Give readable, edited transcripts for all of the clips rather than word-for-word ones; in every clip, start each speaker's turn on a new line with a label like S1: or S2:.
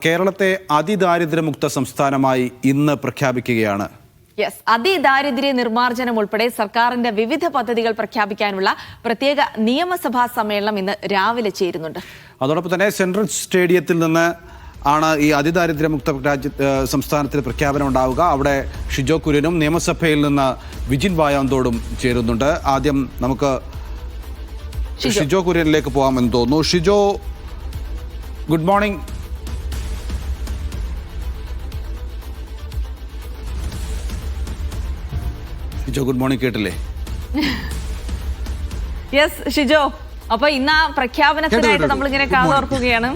S1: കേരളത്തെ അതിദാരിദ്ര്യമുക്ത സംസ്ഥാനമായി ഇന്ന് പ്രഖ്യാപിക്കുകയാണ്.
S2: അതിദാരിദ്ര്യ നിർമ്മാർജ്ജനം ഉൾപ്പെടെ സർക്കാരിന്റെ വിവിധ പദ്ധതികൾ പ്രഖ്യാപിക്കാനുള്ള പ്രത്യേക നിയമസഭാ സമ്മേളനം ഇന്ന് രാവിലെ ചേരുന്നുണ്ട്.
S1: അതോടൊപ്പം തന്നെ സെൻട്രൽ സ്റ്റേഡിയത്തിൽ നിന്ന് ആണ് ഈ അതിദാരിദ്ര്യമുക്ത സംസ്ഥാനത്തിൽ പ്രഖ്യാപനം ഉണ്ടാവുക. അവിടെ ഷിജോ കുര്യനും നിയമസഭയിൽ നിന്ന് വിജിൻ വായാന്തോടും ചേരുന്നുണ്ട്. ആദ്യം നമുക്ക് ഷിജോ കുര്യനിലേക്ക് പോകാമെന്ന് തോന്നുന്നു. Shijo, good morning. Shijo, good morning. കേട്ടില്ലേ?
S2: യെസ് ഷിജോ, അപ്പൊ ഇന്ന് ആ പ്രഖ്യാപനത്തിനായിട്ട് നമ്മളിങ്ങനെ കാതോർക്കുകയാണ്.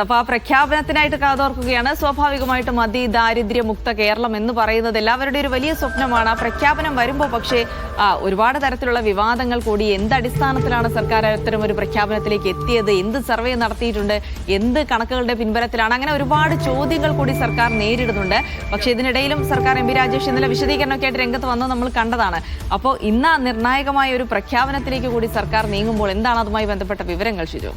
S2: അപ്പൊ ആ പ്രഖ്യാപനത്തിനായിട്ട് കാതോർക്കുകയാണ്. സ്വാഭാവികമായിട്ടും അതിദാരിദ്ര്യമുക്ത കേരളം എന്ന് പറയുന്നത് എല്ലാവരുടെ ഒരു വലിയ സ്വപ്നമാണ്. ആ പ്രഖ്യാപനം വരുമ്പോൾ പക്ഷേ ഒരുപാട് തരത്തിലുള്ള വിവാദങ്ങൾ കൂടി. എന്തടിസ്ഥാനത്തിലാണ് സർക്കാർ അത്തരം ഒരു പ്രഖ്യാപനത്തിലേക്ക് എത്തിയത്? എന്ത് സർവേ നടത്തിയിട്ടുണ്ട്? എന്ത് കണക്കുകളുടെ പിൻബലത്തിലാണ്? അങ്ങനെ ഒരുപാട് ചോദ്യങ്ങൾ കൂടി സർക്കാർ നേരിടുന്നുണ്ട്. പക്ഷേ ഇതിനിടയിലും സർക്കാർ എം പി രാജേഷ് ഇന്നലെ വിശദീകരണമൊക്കെ ആയിട്ട് രംഗത്ത് വന്നത് നമ്മൾ കണ്ടതാണ്. അപ്പോൾ ഇന്ന് നിർണായകമായ ഒരു പ്രഖ്യാപനത്തിലേക്ക് കൂടി സർക്കാർ നീങ്ങുമ്പോൾ എന്താണ് അതുമായി ബന്ധപ്പെട്ട വിവരങ്ങൾ ഷിജോ?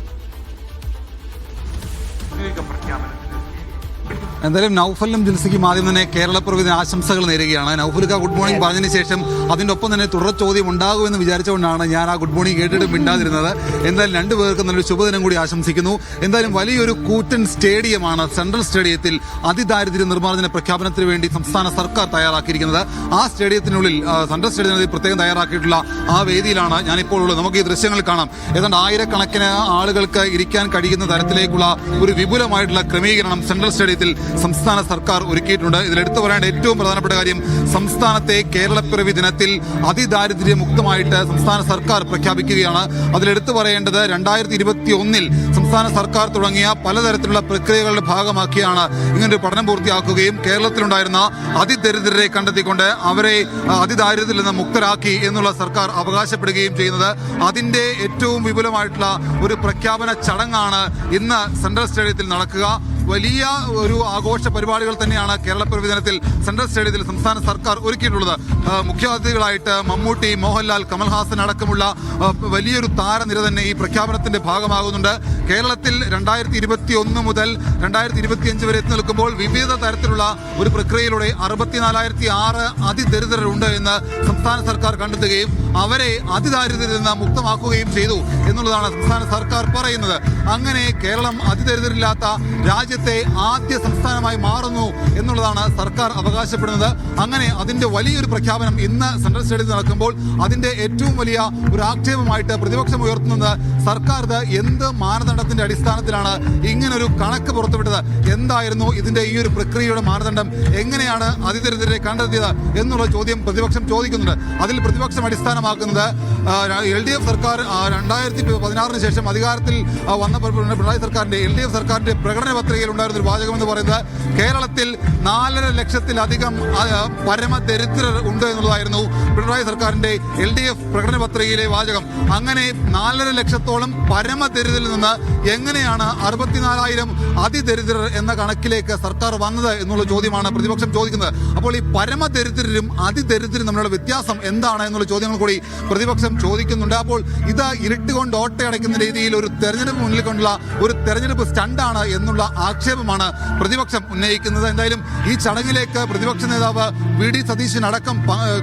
S3: എന്തായാലും നൗഫലിനും ജിൽസിക്കും ആദ്യം തന്നെ കേരളപ്പിറവിന് ആശംസകൾ നേരുകയാണ്. നൗഫലിക്ക ഗുഡ് മോർണിംഗ് പറഞ്ഞതിന് ശേഷം അതിൻ്റെ ഒപ്പം തന്നെ തുടർ ചോദ്യം ഉണ്ടാകുമെന്ന് വിചാരിച്ചുകൊണ്ടാണ് ഞാൻ ആ ഗുഡ് മോർണിംഗ് കേട്ടിട്ട് മിണ്ടാതിരുന്നത്. എന്തായാലും രണ്ടുപേർക്കും നല്ലൊരു ശുഭദിനം കൂടി ആശംസിക്കുന്നു. എന്തായാലും വലിയൊരു കൂറ്റൻ സ്റ്റേഡിയമാണ് സെൻട്രൽ സ്റ്റേഡിയത്തിൽ അതിദാരിദ്ര്യ നിർമ്മാർജ്ജന പ്രഖ്യാപനത്തിന് വേണ്ടി സംസ്ഥാന സർക്കാർ തയ്യാറാക്കിയിരിക്കുന്നത്. ആ സ്റ്റേഡിയത്തിനുള്ളിൽ സെൻട്രൽ സ്റ്റേഡിയത്തിൽ പ്രത്യേകം തയ്യാറാക്കിയിട്ടുള്ള ആ വേദിയിലാണ് ഞാനിപ്പോൾ ഉള്ളത്. നമുക്ക് ഈ ദൃശ്യങ്ങൾ കാണാം. ഏതാണ്ട് ആയിരക്കണക്കിന് ആളുകൾക്ക് ഇരിക്കാൻ കഴിയുന്ന തരത്തിലേക്കുള്ള ഒരു വിപുലമായിട്ടുള്ള ക്രമീകരണം സെൻട്രൽ സ്റ്റേഡിയത്തിൽ സംസ്ഥാന സർക്കാർ ഒരുക്കിയിട്ടുണ്ട്. ഇതിലെടുത്തു പറയേണ്ട ഏറ്റവും പ്രധാനപ്പെട്ട കാര്യം, സംസ്ഥാനത്തെ കേരളപ്പിറവി ദിനത്തിൽ അതിദാരിദ്ര്യമുക്തമായിട്ട് സംസ്ഥാന സർക്കാർ പ്രഖ്യാപിക്കുകയാണ്. അതിലെടുത്തു പറയേണ്ടത് 2021 സംസ്ഥാന സർക്കാർ തുടങ്ങിയ പലതരത്തിലുള്ള പ്രക്രിയകളുടെ ഭാഗമാക്കിയാണ് ഇങ്ങനൊരു പഠനം പൂർത്തിയാക്കുകയും കേരളത്തിലുണ്ടായിരുന്ന അതിദരിദ്രരെ കണ്ടെത്തിക്കൊണ്ട് അവരെ അതിദാരിദ്ര്യത്തിൽ നിന്ന് മുക്തരാക്കി എന്നുള്ള സർക്കാർ അവകാശപ്പെടുകയും ചെയ്യുന്നത്. അതിന്റെ ഏറ്റവും വിപുലമായിട്ടുള്ള ഒരു പ്രഖ്യാപന ചടങ്ങാണ് ഇന്ന് സെൻട്രൽ സ്റ്റേഡിയത്തിൽ നടക്കുക. വലിയ ഒരു ആഘോഷ പരിപാടികൾ തന്നെയാണ് കേരളപ്പിറവി ദിനത്തിൽ സെൻട്രൽ സ്റ്റേഡിയത്തിൽ സംസ്ഥാന സർക്കാർ ഒരുക്കിയിട്ടുള്ളത്. മുഖ്യാതിഥികളായിട്ട് മമ്മൂട്ടി, മോഹൻലാൽ, കമൽഹാസൻ അടക്കമുള്ള വലിയൊരു താരനിര തന്നെ ഈ പ്രഖ്യാപനത്തിന്റെ ഭാഗമാകുന്നുണ്ട്. കേരളത്തിൽ 2021 മുതൽ 2025 വരെ എത്തി നിൽക്കുമ്പോൾ വിവിധ തരത്തിലുള്ള ഒരു പ്രക്രിയയിലൂടെ 64,006 അതിദരിദ്രരുണ്ട് എന്ന് സംസ്ഥാന സർക്കാർ കണ്ടെത്തുകയും അവരെ അതിദാരിദ്ര്യത്തിൽ നിന്ന് മുക്തമാക്കുകയും ചെയ്തു എന്നുള്ളതാണ് സംസ്ഥാന സർക്കാർ പറയുന്നത്. അങ്ങനെ കേരളം അതിദരിദ്രരില്ലാത്ത രാജ്യത്തെ ആദ്യ സംസ്ഥാനമായി മാറുന്നു എന്നുള്ളതാണ് സർക്കാർ അവകാശപ്പെടുന്നത്. അങ്ങനെ അതിന്റെ വലിയൊരു പ്രഖ്യാപനം ഇന്ന് സെൻട്രൽ സ്റ്റേഡിയത്തിൽ നടക്കുമ്പോൾ അതിന്റെ ഏറ്റവും വലിയ ഒരു ആക്ഷേപമായിട്ട് പ്രതിപക്ഷം ഉയർത്തുന്നത് സർക്കാർ എന്ത് മാനദണ്ഡത്തിന്റെ അടിസ്ഥാനത്തിലാണ് ഇങ്ങനൊരു കണക്ക് പുറത്തുവിട്ടത്? എന്തായിരുന്നു ഇതിന്റെ ഈ ഒരു പ്രക്രിയയുടെ മാനദണ്ഡം? എങ്ങനെയാണ് അതിദരിദ്രരെ കണ്ടെത്തിയത് എന്നുള്ള ചോദ്യം പ്രതിപക്ഷം ചോദിക്കുന്നുണ്ട്. അതിൽ പ്രതിപക്ഷം അടിസ്ഥാനമാക്കുന്നത് LDF സർക്കാർ 2016 ശേഷം അധികാരത്തിൽ വന്ന പിണറായി സർക്കാരിന്റെ LDF സർക്കാരിന്റെ പ്രകടന പത്രികയിൽ ഉണ്ടായിരുന്ന ഒരു വാചകം എന്ന് പറയുന്നത് കേരളത്തിൽ 4.5 ലക്ഷത്തിലധികം പരമദരിദ്രർ ഉണ്ട് എന്നുള്ളതായിരുന്നു പിണറായി സർക്കാരിന്റെ LDF പ്രകടന പത്രികയിലെ വാചകം. അങ്ങനെ 4.5 ലക്ഷത്തോളം പരമദരിദ്രരിൽ നിന്ന് എങ്ങനെയാണ് 64,000 അതിദരിദ്രർ എന്ന കണക്കിലേക്ക് സർക്കാർ വന്നത് എന്നുള്ള ചോദ്യമാണ് പ്രതിപക്ഷം ചോദിക്കുന്നത്. അപ്പോൾ ഈ പരമദരിദ്രരും അതിദരിദ്രരും തമ്മിലുള്ള വ്യത്യാസം എന്താണ് എന്നുള്ള ചോദ്യങ്ങൾ കൂടി പ്രതിപക്ഷം ചോദിക്കുന്നുണ്ട്. അപ്പോൾ ഇത് ഇരുട്ടുകൊണ്ട് ഓട്ടയടയ്ക്കുന്ന രീതിയിൽ ഒരു തെരഞ്ഞെടുപ്പ് മുന്നിൽ കൊണ്ടുള്ള ഒരു തെരഞ്ഞെടുപ്പ് സ്റ്റണ്ടാണ് എന്നുള്ള ആക്ഷേപമാണ് പ്രതിപക്ഷം ഉന്നയിക്കുന്നത്. എന്തായാലും ഈ ചടങ്ങിലേക്ക് പ്രതിപക്ഷ നേതാവ് VD സതീശൻ അടക്കം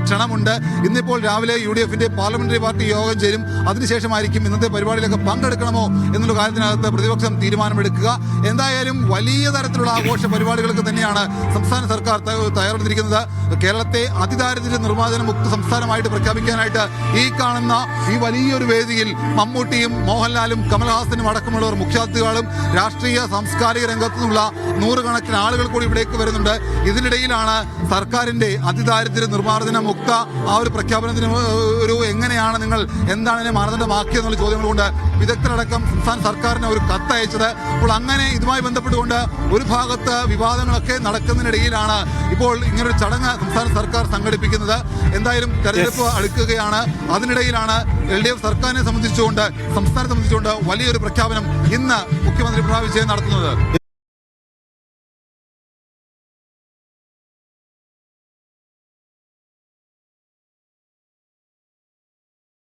S3: ക്ഷണമുണ്ട്. ഇന്നിപ്പോൾ രാവിലെ UDFന്റെ പാർലമെന്ററി പാർട്ടി യോഗം ചേരും. അതിനുശേഷമായിരിക്കും ഇന്നത്തെ പരിപാടിയിലൊക്കെ പങ്കെടുക്കണമോ എന്നുള്ള കാര്യത്തിനകത്ത് പ്രതിപക്ഷം തീരുമാനമെടുക്കുക. എന്തായാലും വലിയ തരത്തിലുള്ള ആഘോഷ പരിപാടികൾക്ക് തന്നെയാണ് സംസ്ഥാന സർക്കാർ തയ്യാറെടുത്തിരിക്കുന്നത്. കേരളത്തെ അതിദാരിദ്ര്യ നിർമ്മാർജ്ജന മുക്ത സംസ്ഥാനമായിട്ട് പ്രഖ്യാപിക്കാനായിട്ട് ഈ കാണുന്ന ഈ വലിയൊരു വേദിയിൽ മമ്മൂട്ടിയും മോഹൻലാലും കമൽഹാസനും അടക്കമുള്ളവർ മുഖ്യാതിഥികളും രാഷ്ട്രീയ സാംസ്കാരിക രംഗത്തു നിന്നുള്ള നൂറുകണക്കിന് ആളുകൾ കൂടി ഇവിടേക്ക് വരുന്നുണ്ട്. ഇതിനിടയിലാണ് സർക്കാരിന്റെ അതിദാരിദ്ര്യ നിർമ്മാർജ്ജന മുക്ത ആ ഒരു പ്രഖ്യാപനത്തിന് ഒരു എങ്ങനെയാണ് നിങ്ങൾ എന്താണ് ഇതിനെ മാനദണ്ഡമാക്കിയെന്നുള്ള ചോദ്യങ്ങൾ കൊണ്ട് വിദഗ്ധരടക്കം സംസ്ഥാന സർക്കാരിന് ഒരു കത്ത് അയച്ചത്. അപ്പോൾ അങ്ങനെ ഇതുമായി ബന്ധപ്പെട്ടുകൊണ്ട് ഒരു ഭാഗത്ത് വിവാദങ്ങളൊക്കെ നടക്കുന്നതിനിടയിലാണ് ഇപ്പോൾ ഇങ്ങനൊരു ചടങ്ങ് സംസ്ഥാന സർക്കാർ സംഘടിപ്പിക്കുന്നത്. എന്തായാലും തെരഞ്ഞെടുപ്പ് അടുക്കുകയാണ്. അതിനിടയിലാണ് LDF സർക്കാരിനെ സംബന്ധിച്ചുകൊണ്ട് സംസ്ഥാനത്തെ സംബന്ധിച്ചുകൊണ്ട് വലിയൊരു പ്രഖ്യാപനം ഇന്ന് മുഖ്യമന്ത്രി പിണറായി വിജയൻ നടത്തുന്നത്.